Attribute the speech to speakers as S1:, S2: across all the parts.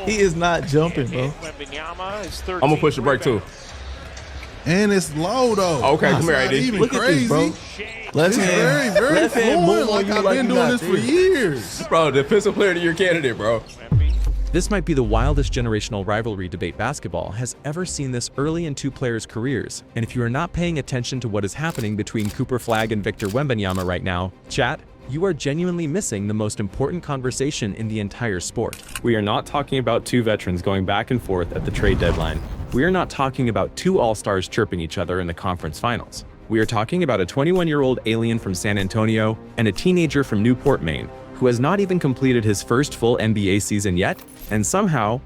S1: He is not jumping, bro.
S2: I'm gonna push the break too.
S3: And it's low though.
S2: Okay, come here, AD.
S3: Even
S1: Look
S3: crazy.
S1: at this, bro. Left hand,
S3: Very
S1: left hand
S3: fluid.
S1: move on
S3: Like
S1: you
S3: I've
S1: like
S3: been
S1: you
S3: doing
S1: not
S3: this for
S1: there.
S3: years.
S2: Bro, defensive player of the year candidate, bro.
S4: This might be the wildest generational rivalry debate basketball has ever seen this early in two players' careers, and if you are not paying attention to what is happening between Cooper Flagg and Victor Wembanyama right now, chat, you are genuinely missing the most important conversation in the entire sport. We are not talking about two veterans going back and forth at the trade deadline. We are not talking about two all-stars chirping each other in the conference finals. We are talking about a 21-year-old alien from San Antonio and a teenager from Newport, Maine, who has not even completed his first full NBA season yet, and somehow,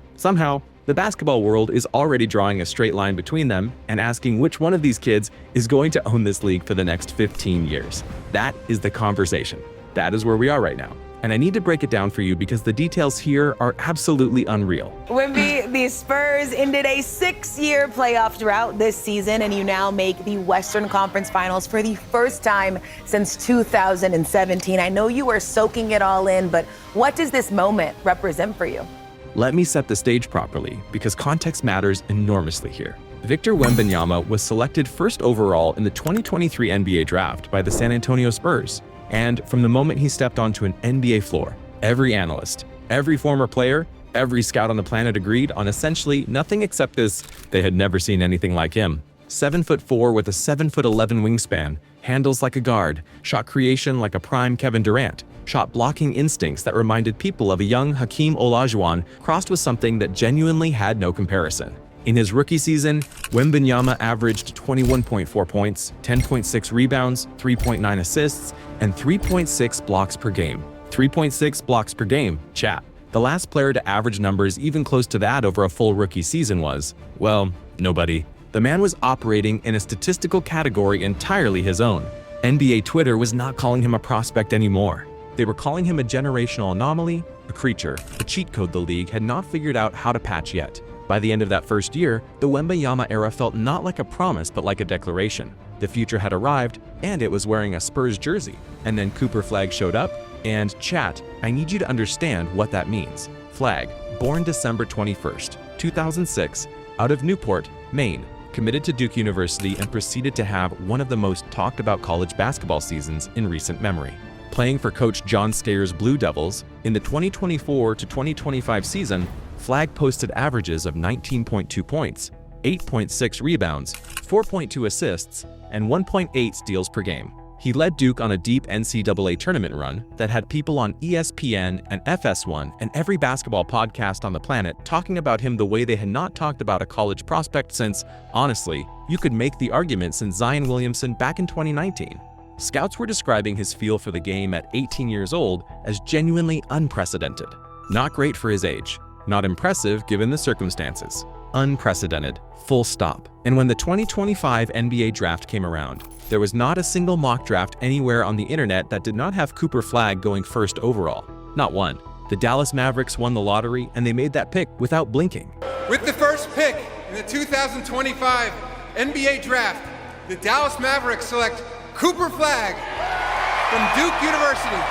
S4: the basketball world is already drawing a straight line between them and asking which one of these kids is going to own this league for the next 15 years. That is the conversation. That is where we are right now. And I need to break it down for you because the details here are absolutely unreal.
S5: Wemby, the Spurs ended a 6-year playoff drought this season, and you now make the Western Conference Finals for the first time since 2017. I know you are soaking it all in, but what does this moment represent for you?
S4: Let me set the stage properly, because context matters enormously here. Victor Wembanyama was selected first overall in the 2023 NBA draft by the San Antonio Spurs. And from the moment he stepped onto an NBA floor, every analyst, every former player, every scout on the planet agreed on essentially nothing except this: they had never seen anything like him. 7'4" with a 7'11" wingspan, handles like a guard, shot creation like a prime Kevin Durant, shot blocking instincts that reminded people of a young Hakeem Olajuwon crossed with something that genuinely had no comparison. In his rookie season, Wembanyama averaged 21.4 points, 10.6 rebounds, 3.9 assists, and 3.6 blocks per game. 3.6 blocks per game, chat. The last player to average numbers even close to that over a full rookie season was, well, nobody. The man was operating in a statistical category entirely his own. NBA Twitter was not calling him a prospect anymore. They were calling him a generational anomaly, a creature, a cheat code the league had not figured out how to patch yet. By the end of that first year, the Wembanyama era felt not like a promise but like a declaration. The future had arrived, and it was wearing a Spurs jersey. And then Cooper Flagg showed up, and chat, I need you to understand what that means. Flagg, born December 21st, 2006, out of Newport, Maine, committed to Duke University and proceeded to have one of the most talked about college basketball seasons in recent memory. Playing for Coach John Skayer's Blue Devils, in the 2024 to 2025 season, Flagg posted averages of 19.2 points, 8.6 rebounds, 4.2 assists, and 1.8 steals per game. He led Duke on a deep NCAA tournament run that had people on ESPN and FS1 and every basketball podcast on the planet talking about him the way they had not talked about a college prospect since, honestly, you could make the argument since Zion Williamson back in 2019. Scouts were describing his feel for the game at 18 years old as genuinely unprecedented. Not great for his age. Not impressive given the circumstances. Unprecedented, full stop. And when the 2025 NBA draft came around, there was not a single mock draft anywhere on the internet that did not have Cooper Flagg going first overall. Not one. The Dallas Mavericks won the lottery and they made that pick without blinking.
S6: With the first pick in the 2025 NBA draft, the Dallas Mavericks select Cooper Flagg from Duke University.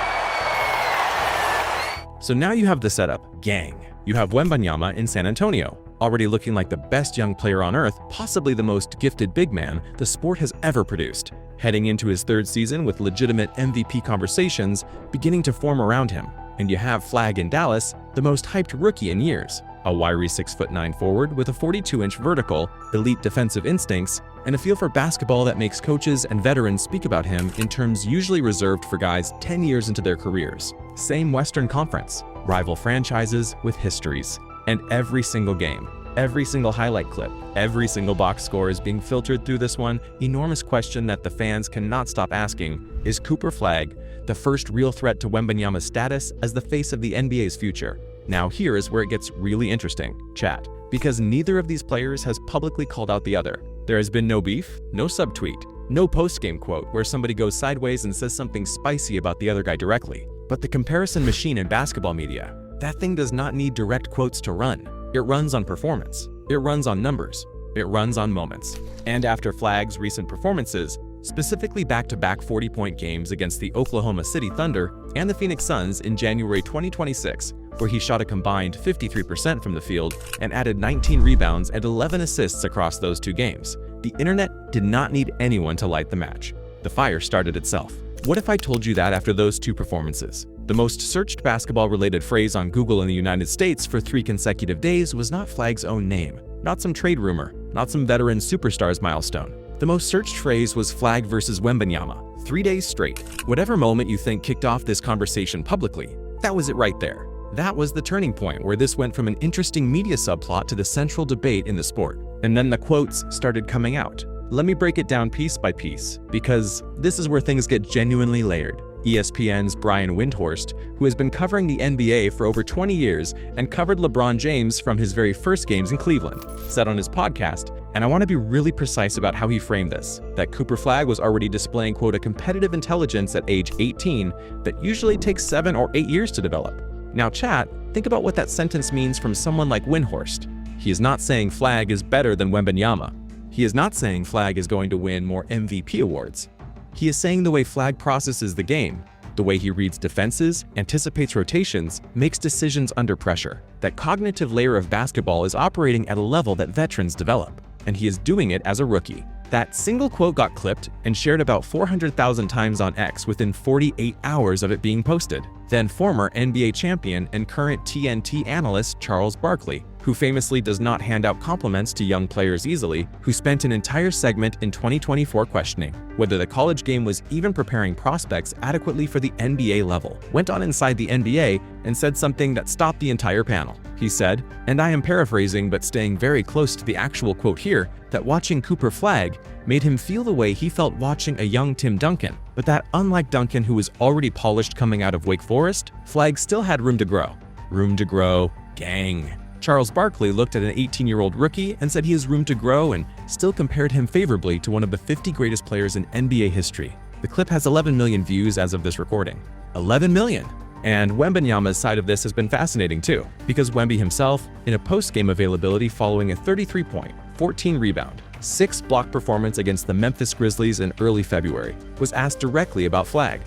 S4: So now you have the setup, gang. You have Wembanyama in San Antonio, already looking like the best young player on earth, possibly the most gifted big man the sport has ever produced, heading into his third season with legitimate MVP conversations beginning to form around him. And you have Flagg in Dallas, the most hyped rookie in years, a wiry 6'9" forward with a 42-inch vertical, elite defensive instincts, and a feel for basketball that makes coaches and veterans speak about him in terms usually reserved for guys 10 years into their careers. Same Western Conference, rival franchises with histories. And every single game, every single highlight clip, every single box score is being filtered through this one enormous question that the fans cannot stop asking: is Cooper Flagg the first real threat to Wembanyama's status as the face of the NBA's future? Now here is where it gets really interesting, chat, because neither of these players has publicly called out the other. There has been no beef, no subtweet, no post-game quote where somebody goes sideways and says something spicy about the other guy directly. But the comparison machine in basketball media, that thing does not need direct quotes to run. It runs on performance. It runs on numbers. It runs on moments. And after Flagg's recent performances, specifically back-to-back 40-point games against the Oklahoma City Thunder and the Phoenix Suns in January 2026, where he shot a combined 53% from the field and added 19 rebounds and 11 assists across those 2 games. The internet did not need anyone to light the match. The fire started itself. What if I told you that after those 2 performances, the most searched basketball-related phrase on Google in the United States for 3 consecutive days was not Flagg's own name, not some trade rumor, not some veteran superstar's milestone. The most searched phrase was Flagg versus Wembanyama, 3 days straight. Whatever moment you think kicked off this conversation publicly, that was it right there. That was the turning point where this went from an interesting media subplot to the central debate in the sport. And then the quotes started coming out. Let me break it down piece by piece, because this is where things get genuinely layered. ESPN's Brian Windhorst, who has been covering the NBA for over 20 years and covered LeBron James from his very first games in Cleveland, said on his podcast, and I want to be really precise about how he framed this, that Cooper Flagg was already displaying, quote, a competitive intelligence at age 18 that usually takes 7 or 8 years to develop. Now chat, think about what that sentence means from someone like Windhorst. He is not saying Flagg is better than Wembanyama. He is not saying Flagg is going to win more MVP awards. He is saying the way Flagg processes the game, the way he reads defenses, anticipates rotations, makes decisions under pressure. That cognitive layer of basketball is operating at a level that veterans develop, and he is doing it as a rookie. That single quote got clipped and shared about 400,000 times on X within 48 hours of it being posted. Then former NBA champion and current TNT analyst Charles Barkley, who famously does not hand out compliments to young players easily, who spent an entire segment in 2024 questioning whether the college game was even preparing prospects adequately for the NBA level, went on inside the NBA and said something that stopped the entire panel. He said, and I am paraphrasing but staying very close to the actual quote here, that watching Cooper Flagg made him feel the way he felt watching a young Tim Duncan, but that unlike Duncan, who was already polished coming out of Wake Forest, Flagg still had room to grow. Room to grow, gang. Charles Barkley looked at an 18-year-old rookie and said he has room to grow and still compared him favorably to one of the 50 greatest players in NBA history. The clip has 11 million views as of this recording. 11 million! And Wembanyama's side of this has been fascinating too, because Wemby himself, in a post-game availability following a 33-point, 14-rebound, 6-block performance against the Memphis Grizzlies in early February, was asked directly about Flagg.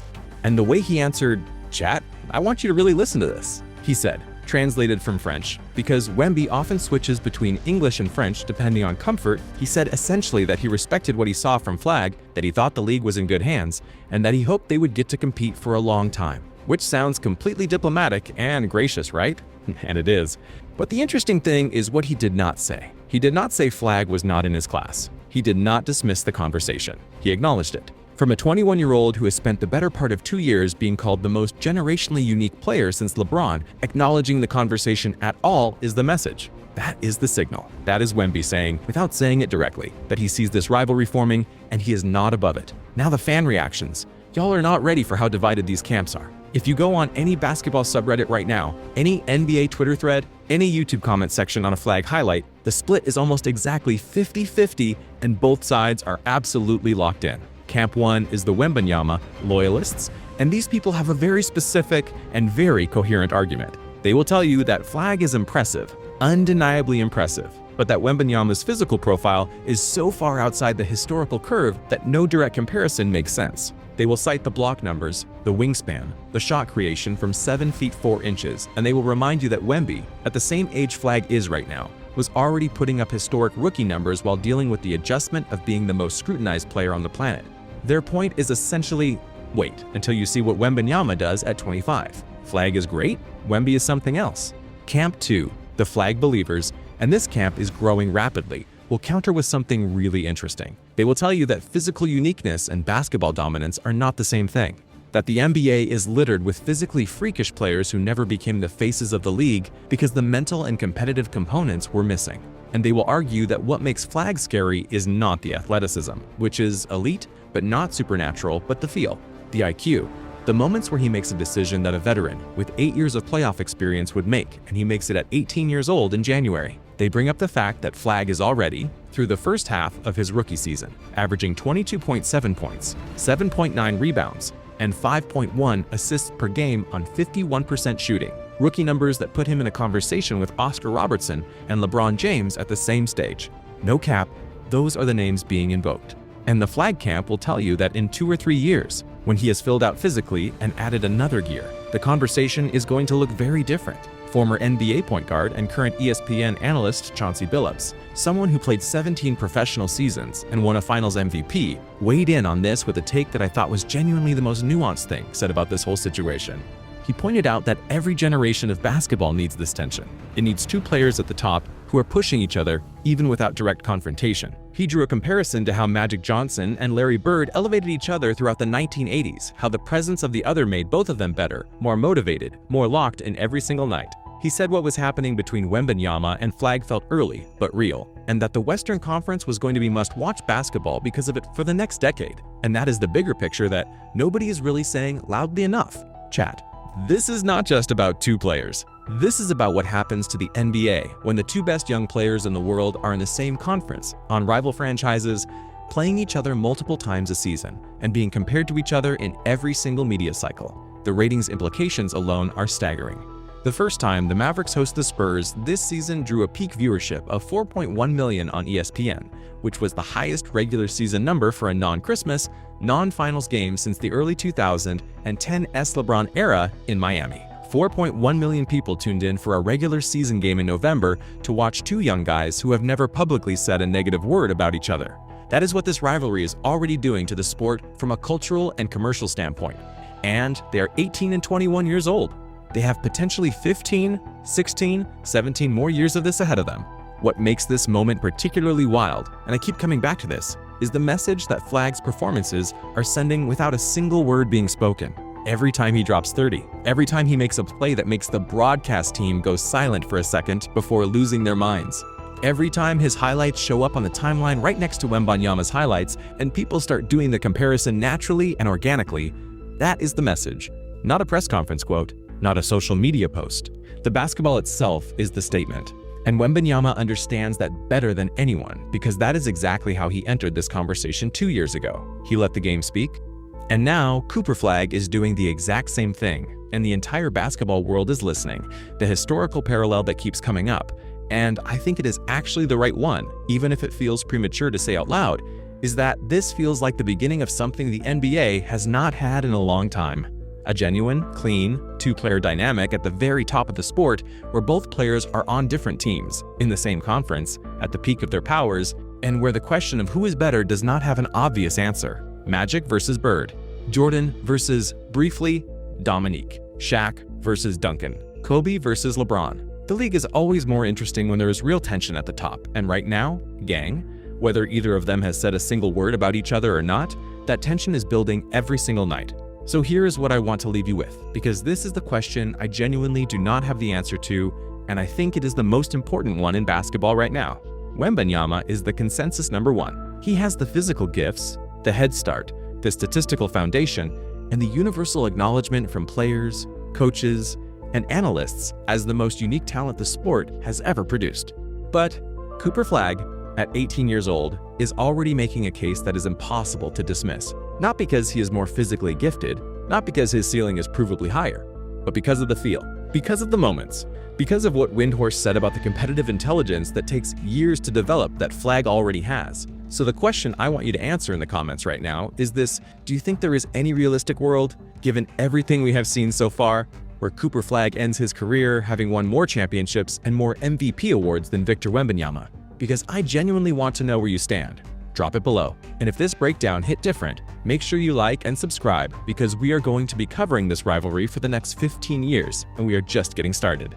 S4: And the way he answered, "Chat, I want you to really listen to this," he said, translated from French, because Wemby often switches between English and French depending on comfort. He said essentially that he respected what he saw from Flagg, that he thought the league was in good hands, and that he hoped they would get to compete for a long time. Which sounds completely diplomatic and gracious, right? And it is. But the interesting thing is what he did not say. He did not say Flagg was not in his class. He did not dismiss the conversation. He acknowledged it. From a 21-year-old who has spent the better part of 2 years being called the most generationally unique player since LeBron, acknowledging the conversation at all is the message. That is the signal. That is Wemby saying, without saying it directly, that he sees this rivalry forming and he is not above it. Now the fan reactions. Y'all are not ready for how divided these camps are. If you go on any basketball subreddit right now, any NBA Twitter thread, any YouTube comment section on a Flagg highlight, the split is almost exactly 50-50 and both sides are absolutely locked in. Camp 1 is the Wembanyama loyalists, and these people have a very specific and very coherent argument. They will tell you that Flagg is impressive, undeniably impressive, but that Wembanyama's physical profile is so far outside the historical curve that no direct comparison makes sense. They will cite the block numbers, the wingspan, the shot creation from 7 feet 4 inches, and they will remind you that Wemby, at the same age Flagg is right now, was already putting up historic rookie numbers while dealing with the adjustment of being the most scrutinized player on the planet. Their point is essentially, wait until you see what Wembanyama does at 25. Flagg is great, Wemby is something else. Camp 2, the Flagg believers, and this camp is growing rapidly, will counter with something really interesting. They will tell you that physical uniqueness and basketball dominance are not the same thing. That the NBA is littered with physically freakish players who never became the faces of the league because the mental and competitive components were missing. And they will argue that what makes Flagg scary is not the athleticism, which is elite, but not supernatural, but the feel, the IQ, the moments where he makes a decision that a veteran with 8 years of playoff experience would make, and he makes it at 18 years old in January. They bring up the fact that Flagg is already, through the first half of his rookie season, averaging 22.7 points, 7.9 rebounds, and 5.1 assists per game on 51% shooting. Rookie numbers that put him in a conversation with Oscar Robertson and LeBron James at the same stage. No cap, those are the names being invoked. And the Flagg camp will tell you that in 2 or 3 years, when he has filled out physically and added another gear, the conversation is going to look very different. Former NBA point guard and current ESPN analyst Chauncey Billups, someone who played 17 professional seasons and won a Finals MVP, weighed in on this with a take that I thought was genuinely the most nuanced thing said about this whole situation. He pointed out that every generation of basketball needs this tension. It needs 2 players at the top who are pushing each other even without direct confrontation. He drew a comparison to how Magic Johnson and Larry Bird elevated each other throughout the 1980s, how the presence of the other made both of them better, more motivated, more locked in every single night. He said what was happening between Wembanyama and Flagg felt early, but real, and that the Western Conference was going to be must-watch basketball because of it for the next decade. And that is the bigger picture that nobody is really saying loudly enough. Chat. This is not just about 2 players. This is about what happens to the NBA when the 2 best young players in the world are in the same conference, on rival franchises, playing each other multiple times a season, and being compared to each other in every single media cycle. The ratings implications alone are staggering. The first time the Mavericks host the Spurs this season drew a peak viewership of 4.1 million on ESPN, which was the highest regular season number for a non-Christmas, non-finals game since the early 2010s LeBron era in Miami. 4.1 million people tuned in for a regular season game in November to watch 2 young guys who have never publicly said a negative word about each other. That is what this rivalry is already doing to the sport from a cultural and commercial standpoint. And they are 18 and 21 years old. They have potentially 15, 16, 17 more years of this ahead of them. What makes this moment particularly wild, and I keep coming back to this, is the message that Flagg's performances are sending without a single word being spoken. Every time he drops 30, every time he makes a play that makes the broadcast team go silent for a second before losing their minds. Every time his highlights show up on the timeline right next to Wembanyama's highlights and people start doing the comparison naturally and organically, that is the message. Not a press conference quote, not a social media post. The basketball itself is the statement. And Wembanyama understands that better than anyone because that is exactly how he entered this conversation 2 years ago. He let the game speak. And now Cooper Flagg is doing the exact same thing, and the entire basketball world is listening. The historical parallel that keeps coming up, and I think it is actually the right one, even if it feels premature to say out loud, is that this feels like the beginning of something the NBA has not had in a long time. A genuine, clean, 2-player dynamic at the very top of the sport where both players are on different teams, in the same conference, at the peak of their powers, and where the question of who is better does not have an obvious answer. Magic versus Bird, Jordan versus, briefly, Dominique, Shaq versus Duncan, Kobe versus LeBron. The league is always more interesting when there is real tension at the top, and right now, gang, whether either of them has said a single word about each other or not, that tension is building every single night. So here is what I want to leave you with, because this is the question I genuinely do not have the answer to, and I think it is the most important one in basketball right now. Wembanyama is the consensus number 1. He has the physical gifts, the head start, the statistical foundation, and the universal acknowledgement from players, coaches, and analysts as the most unique talent the sport has ever produced. But Cooper Flagg, at 18 years old, is already making a case that is impossible to dismiss. Not because he is more physically gifted, not because his ceiling is provably higher, but because of the feel, because of the moments, because of what Windhorst said about the competitive intelligence that takes years to develop that Flagg already has. So the question I want you to answer in the comments right now is this: do you think there is any realistic world, given everything we have seen so far, where Cooper Flagg ends his career having won more championships and more MVP awards than Victor Wembanyama? Because I genuinely want to know where you stand. Drop it below. And if this breakdown hit different, make sure you like and subscribe, because we are going to be covering this rivalry for the next 15 years, and we are just getting started.